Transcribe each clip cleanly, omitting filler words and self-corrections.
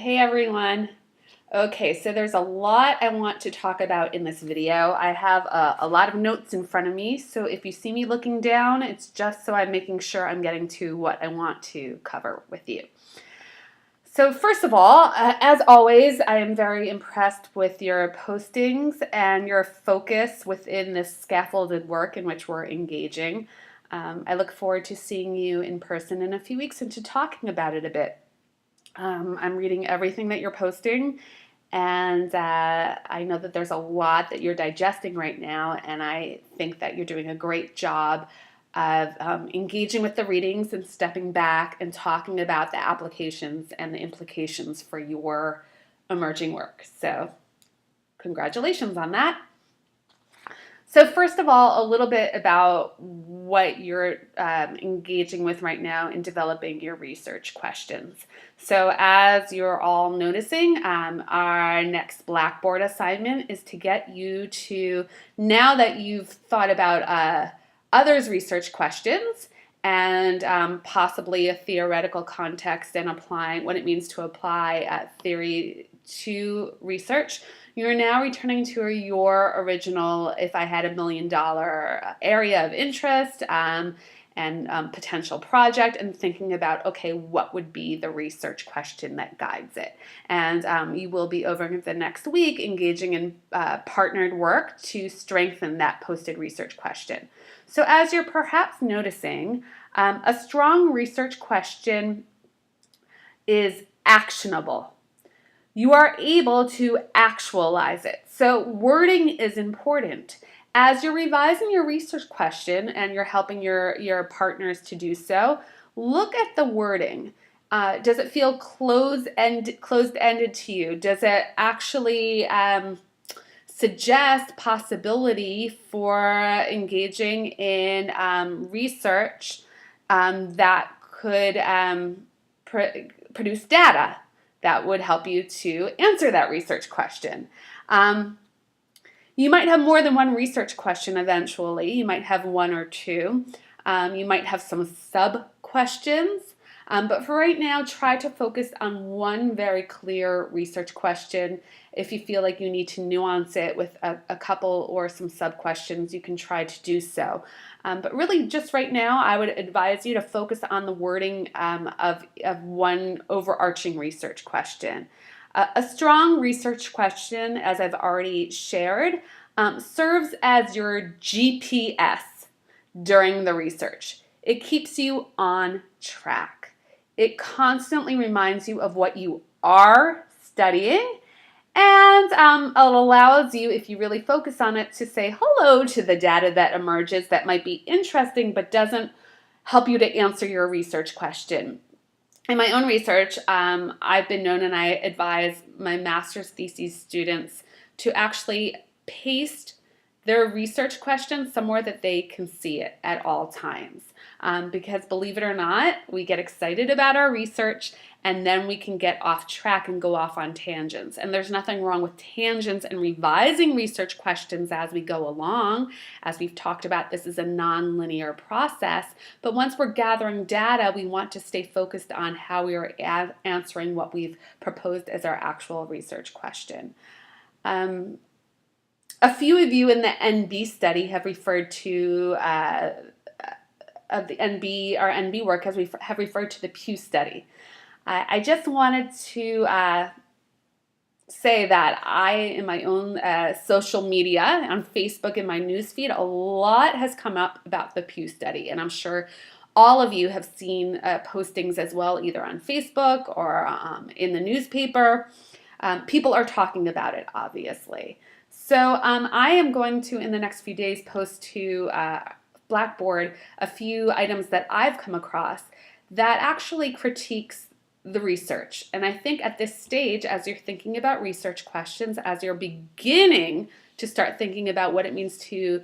Hey everyone. Okay, so there's a lot I want to talk about in this video. I have a lot of notes in front of me, so if you see me looking down, it's just so I'm making sure I'm getting to what I want to cover with you. So first of all, as always, I am very impressed with your postings and your focus within this scaffolded work in which we're engaging. I look forward to seeing you in person in a few weeks and to talking about it a bit. I'm reading everything that you're posting, and I know that there's a lot that you're digesting right now, and I think that you're doing a great job of engaging with the readings and stepping back and talking about the applications and the implications for your emerging work. So congratulations on that. So first of all, a little bit about what you're engaging with right now in developing your research questions. So as you're all noticing, our next Blackboard assignment is to get you to, now that you've thought about others' research questions and possibly a theoretical context and applying what it means to apply theory to research, you're now returning to your original, if I had $1 million area of interest and potential project, and thinking about, okay, what would be the research question that guides it? And you will be over the next week engaging in partnered work to strengthen that posted research question. So as you're perhaps noticing, a strong research question is actionable. You are able to actualize it. So wording is important. As you're revising your research question and you're helping your partners to do so, look at the wording. Does it feel closed-ended to you? Does it actually suggest possibility for engaging in research that could produce data that would help you to answer that research question? You might have more than one research question eventually. You might have one or two. You might have some sub-questions. But for right now, try to focus on one very clear research question. If you feel like you need to nuance it with a couple or some sub-questions, you can try to do so. But really, just right now, I would advise you to focus on the wording of one overarching research question. A strong research question, as I've already shared, serves as your GPS during the research. It keeps you on track. It constantly reminds you of what you are studying, and it allows you, if you really focus on it, to say hello to the data that emerges that might be interesting but doesn't help you to answer your research question. In my own research, I've been known, and I advise my master's thesis students to actually paste their research questions somewhere that they can see it at all times. Because believe it or not, we get excited about our research and then we can get off track and go off on tangents. And there's nothing wrong with tangents and revising research questions as we go along. As we've talked about, this is a non-linear process. But once we're gathering data, we want to stay focused on how we are answering what we've proposed as our actual research question. A few of you in the NB study have referred to the NB work have referred to the Pew study. I just wanted to say that I, in my own social media, on Facebook, in my newsfeed, a lot has come up about the Pew study, and I'm sure all of you have seen postings as well, either on Facebook or in the newspaper. People are talking about it, obviously. So I am going to, in the next few days, post to Blackboard a few items that I've come across that actually critiques the research. And I think at this stage, as you're thinking about research questions, as you're beginning to start thinking about what it means to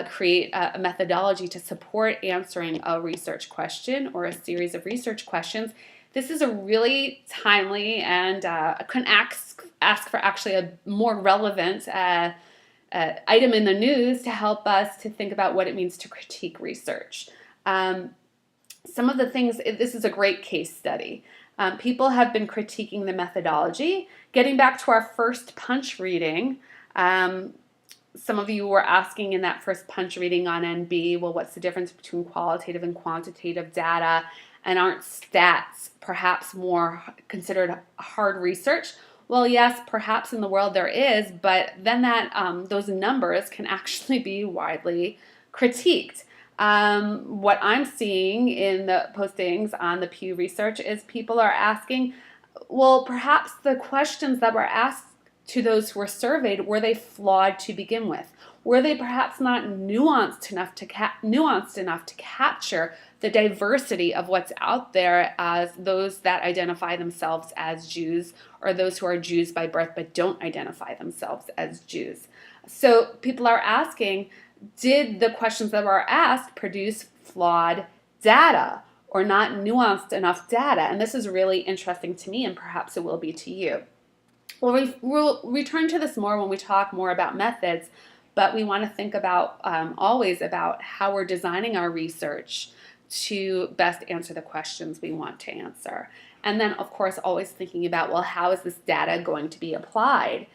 create a methodology to support answering a research question or a series of research questions, this is a really timely and can ask for actually a more relevant item in the news to help us to think about what it means to critique research. Some of the things, this is a great case study. People have been critiquing the methodology. Getting back to our first punch reading, some of you were asking in that first punch reading on NB, well, what's the difference between qualitative and quantitative data? And aren't stats perhaps more considered hard research? Well, yes, perhaps in the world there is, but then those numbers can actually be widely critiqued. What I'm seeing in the postings on the Pew Research is people are asking, well, perhaps the questions that were asked to those who were surveyed, were they flawed to begin with? Were they perhaps not nuanced enough to capture the diversity of what's out there as those that identify themselves as Jews or those who are Jews by birth but don't identify themselves as Jews? So people are asking, did the questions that were asked produce flawed data or not nuanced enough data? And this is really interesting to me, and perhaps it will be to you. We'll return to this more when we talk more about methods, but we want to think about always about how we're designing our research to best answer the questions we want to answer. And then, of course, always thinking about, well, how is this data going to be applied?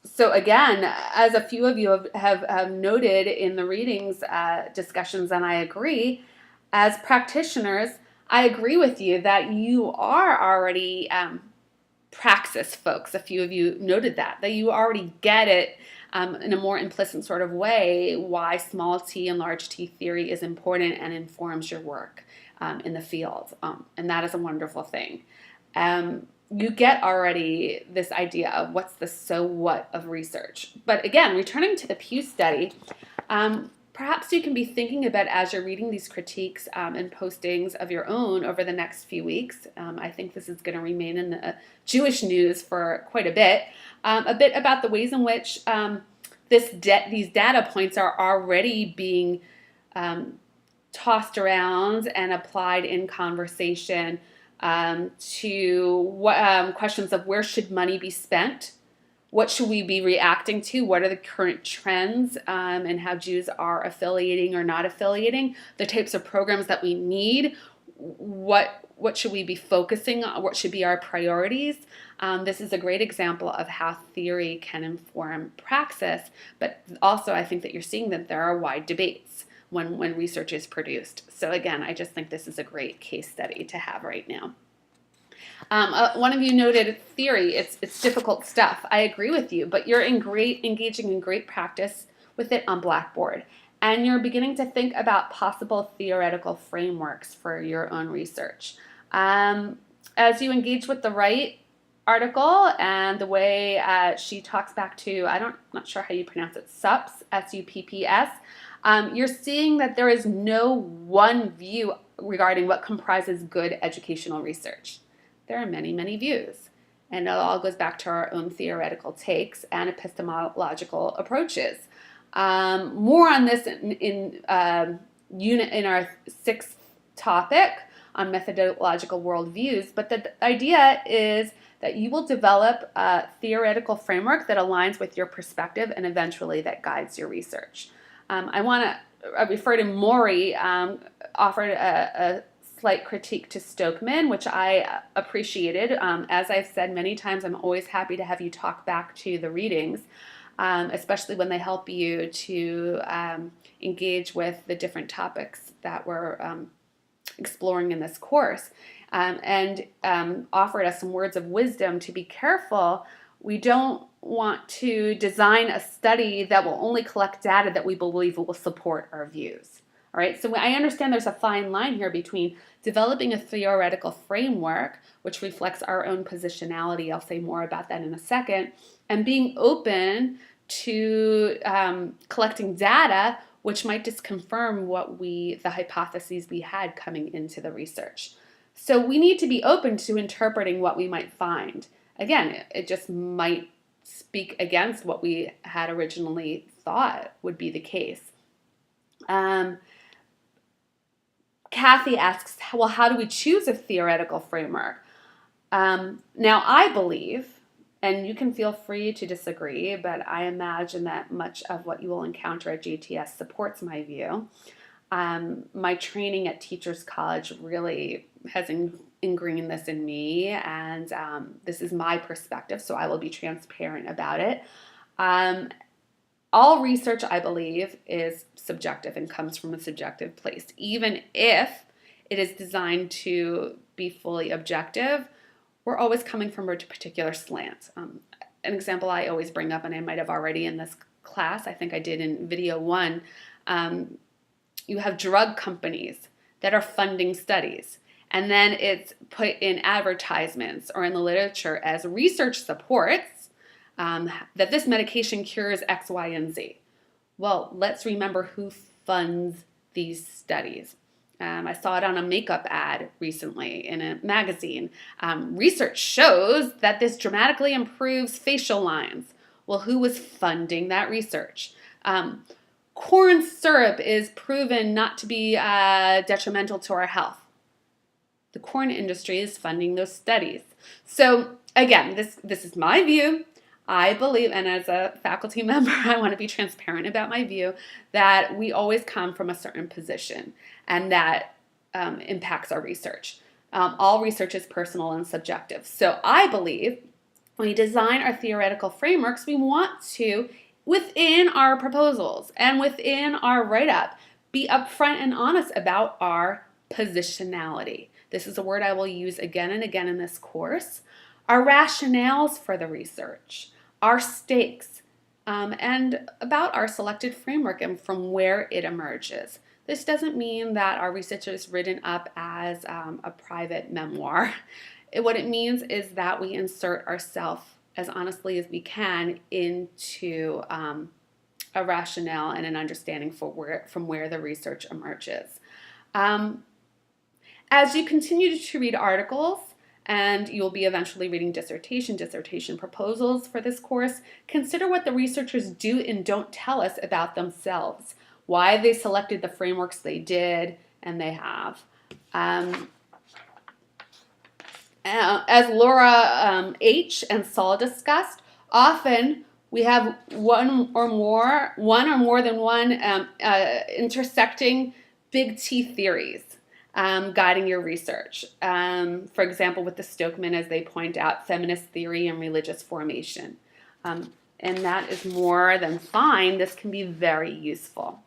So again, as a few of you have noted in the readings discussions, and I agree, as practitioners, I agree with you that you are already praxis folks. A few of you noted that you already get it in a more implicit sort of way why small t and large T theory is important and informs your work in the field. And that is a wonderful thing. You get already this idea of what's the so what of research. But again, returning to the Pew study, perhaps you can be thinking about as you're reading these critiques and postings of your own over the next few weeks. I think this is going to remain in the Jewish news for quite a bit about the ways in which these data points are already being tossed around and applied in conversation to questions of where should money be spent? What should we be reacting to? What are the current trends and how Jews are affiliating or not affiliating? The types of programs that we need. What should we be focusing on? What should be our priorities? This is a great example of how theory can inform praxis, but also I think that you're seeing that there are wide debates when research is produced. So again, I just think this is a great case study to have right now. One of you noted theory, it's difficult stuff. I agree with you, but you're engaging in great practice with it on Blackboard. And you're beginning to think about possible theoretical frameworks for your own research. As you engage with the right article and the way she talks back to, I'm not sure how you pronounce it, SUPS, S-U-P-P-S, you're seeing that there is no one view regarding what comprises good educational research. There are many, many views, and it all goes back to our own theoretical takes and epistemological approaches. More on this in our sixth topic on methodological worldviews, but the idea is that you will develop a theoretical framework that aligns with your perspective and eventually that guides your research. I want to refer to Maury, offered a slight critique to Stokeman, which I appreciated. As I've said many times, I'm always happy to have you talk back to the readings, especially when they help you to engage with the different topics that we're exploring in this course, and offered us some words of wisdom to be careful. We don't want to design a study that will only collect data that we believe will support our views. All right, so I understand there's a fine line here between developing a theoretical framework, which reflects our own positionality, I'll say more about that in a second, and being open to collecting data which might just confirm the hypotheses we had coming into the research. So we need to be open to interpreting what we might find. Again, it just might speak against what we had originally thought would be the case. Kathy asks, well, how do we choose a theoretical framework? Now, I believe, and you can feel free to disagree, but I imagine that much of what you will encounter at JTS supports my view. My training at Teachers College really has ingrained this in me, and this is my perspective, so I will be transparent about it. All research, I believe, is subjective and comes from a subjective place. Even if it is designed to be fully objective, we're always coming from a particular slant. An example I always bring up, and I might have already in this class, I think I did in video 1, you have drug companies that are funding studies, and then it's put in advertisements or in the literature as research supports that this medication cures X, Y, and Z. Well, let's remember who funds these studies. I saw it on a makeup ad recently in a magazine. Research shows that this dramatically improves facial lines. Well, who was funding that research? Corn syrup is proven not to be detrimental to our health. The corn industry is funding those studies. So again, this is my view. I believe, and as a faculty member, I want to be transparent about my view, that we always come from a certain position, and that impacts our research. All research is personal and subjective. So I believe when we design our theoretical frameworks, we want to, within our proposals and within our write-up, be upfront and honest about our positionality. This is a word I will use again and again in this course. Our rationales for the research, our stakes, and about our selected framework and from where it emerges. This doesn't mean that our research is written up as a private memoir. What it means is that we insert ourselves as honestly as we can into a rationale and an understanding from where the research emerges. As you continue to read articles, and you'll be eventually reading dissertation proposals for this course, consider what the researchers do and don't tell us about themselves, why they selected the frameworks they did and they have. As Laura H. and Saul discussed, often we have one or more than one intersecting big T theories guiding your research. For example, with the Stokeman, as they point out, feminist theory and religious formation. And that is more than fine. This can be very useful.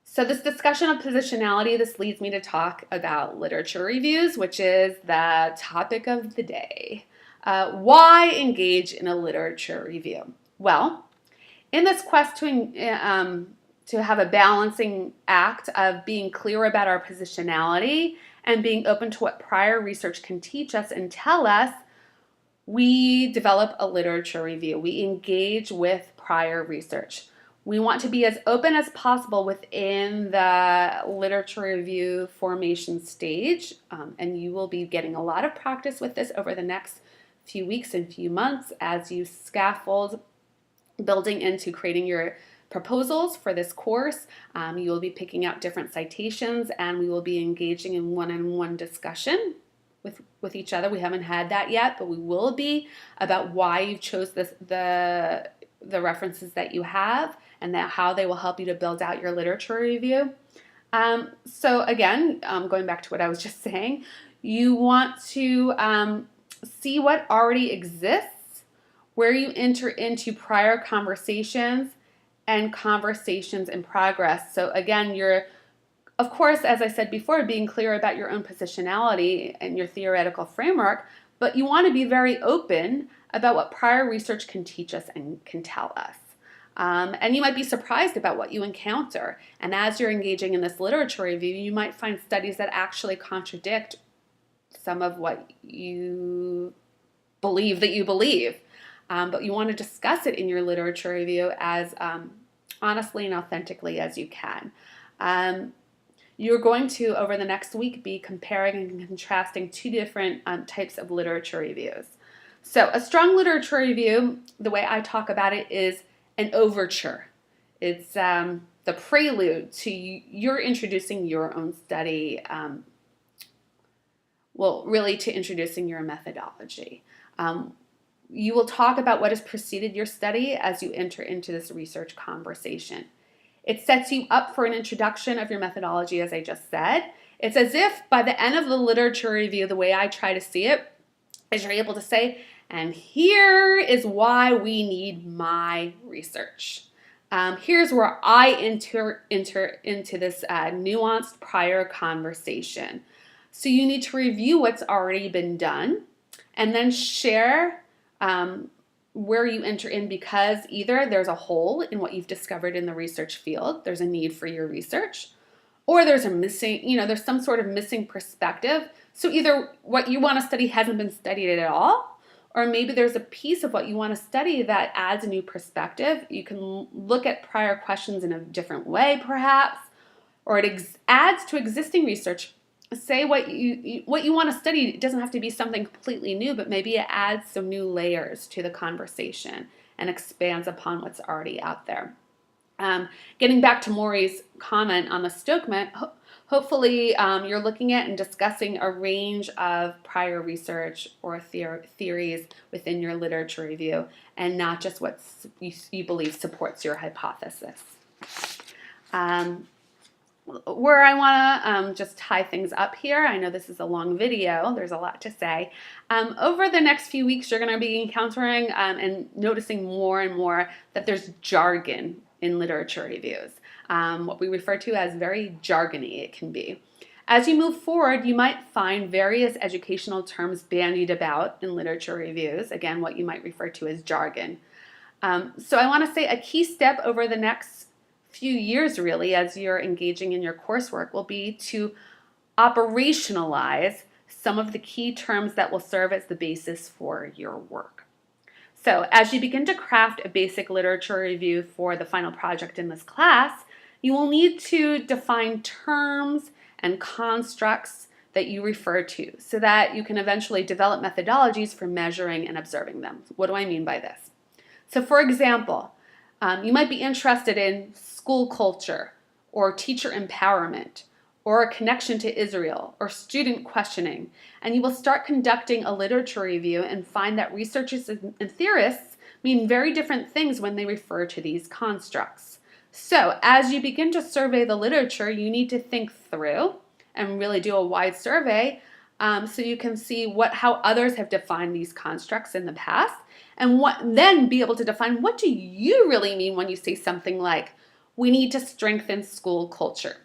So this discussion of positionality, this leads me to talk about literature reviews, which is the topic of the day. Why engage in a literature review? Well, in this quest to have a balancing act of being clear about our positionality and being open to what prior research can teach us and tell us, we develop a literature review. We engage with prior research. We want to be as open as possible within the literature review formation stage, and you will be getting a lot of practice with this over the next few weeks and few months as you scaffold building into creating your proposals for this course. You will be picking out different citations, and we will be engaging in one-on-one discussion with each other. We haven't had that yet, but we will be, about why you chose the references that you have and how they will help you to build out your literature review. So again, going back to what I was just saying, you want to see what already exists, where you enter into prior conversations and conversations in progress. So again, you're, of course, as I said before, being clear about your own positionality and your theoretical framework, but you want to be very open about what prior research can teach us and can tell us. And you might be surprised about what you encounter. And as you're engaging in this literature review, you might find studies that actually contradict some of what you believe that you believe. But you want to discuss it in your literature review as honestly and authentically as you can. You're going to, over the next week, be comparing and contrasting two different types of literature reviews. So a strong literature review, the way I talk about it, is an overture. It's the prelude to you're introducing your own study, really to introducing your methodology. You will talk about what has preceded your study as you enter into this research conversation. It sets you up for an introduction of your methodology, as I just said. It's as if by the end of the literature review, the way I try to see it is you're able to say, and here is why we need my research. Here's where I enter into this nuanced prior conversation. So you need to review what's already been done and then share where you enter in, because either there's a hole in what you've discovered in the research field, there's a need for your research, or there's a missing, there's some sort of missing perspective. So either what you want to study hasn't been studied at all, or maybe there's a piece of what you want to study that adds a new perspective. You can look at prior questions in a different way, perhaps, or it adds to existing research. Say what you want to study. It doesn't have to be something completely new, but maybe it adds some new layers to the conversation and expands upon what's already out there. Getting back to Maury's comment on the Stokement, hopefully you're looking at and discussing a range of prior research or theories within your literature review, and not just what you believe supports your hypothesis. Where I want to just tie things up here, I know this is a long video, there's a lot to say. Over the next few weeks, you're going to be encountering and noticing more and more that there's jargon in literature reviews, what we refer to as very jargony it can be. As you move forward, you might find various educational terms bandied about in literature reviews, again, what you might refer to as jargon. So I want to say a key step over the next few years, really, as you're engaging in your coursework, will be to operationalize some of the key terms that will serve as the basis for your work. So as you begin to craft a basic literature review for the final project in this class, you will need to define terms and constructs that you refer to so that you can eventually develop methodologies for measuring and observing them. What do I mean by this? So for example, you might be interested in school culture or teacher empowerment or a connection to Israel or student questioning, and you will start conducting a literature review and find that researchers and theorists mean very different things when they refer to these constructs. So as you begin to survey the literature, you need to think through and really do a wide survey so you can see how others have defined these constructs in the past, and then be able to define what do you really mean when you say something like, we need to strengthen school culture,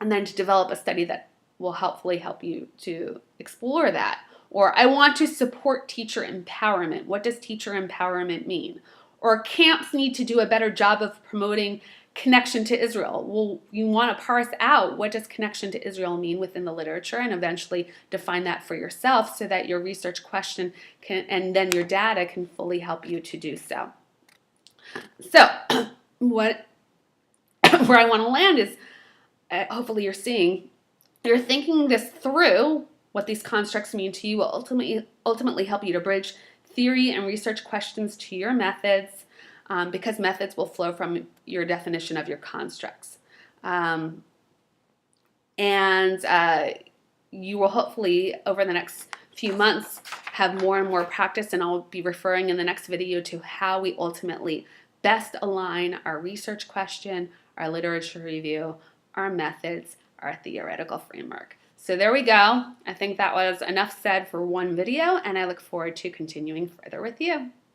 and then to develop a study that will hopefully help you to explore that. Or I want to support teacher empowerment. What does teacher empowerment mean? Or camps need to do a better job of promoting connection to Israel. Well, you want to parse out what does connection to Israel mean within the literature and eventually define that for yourself so that your research question and then your data can fully help you to do so. So where I want to land is, hopefully you're thinking this through, what these constructs mean to you will ultimately help you to bridge theory and research questions to your methods, because methods will flow from your definition of your constructs. And you will hopefully, over the next few months, have more and more practice, and I'll be referring in the next video to how we ultimately best align our research question, our literature review, our methods, our theoretical framework. So there we go. I think that was enough said for one video, and I look forward to continuing further with you.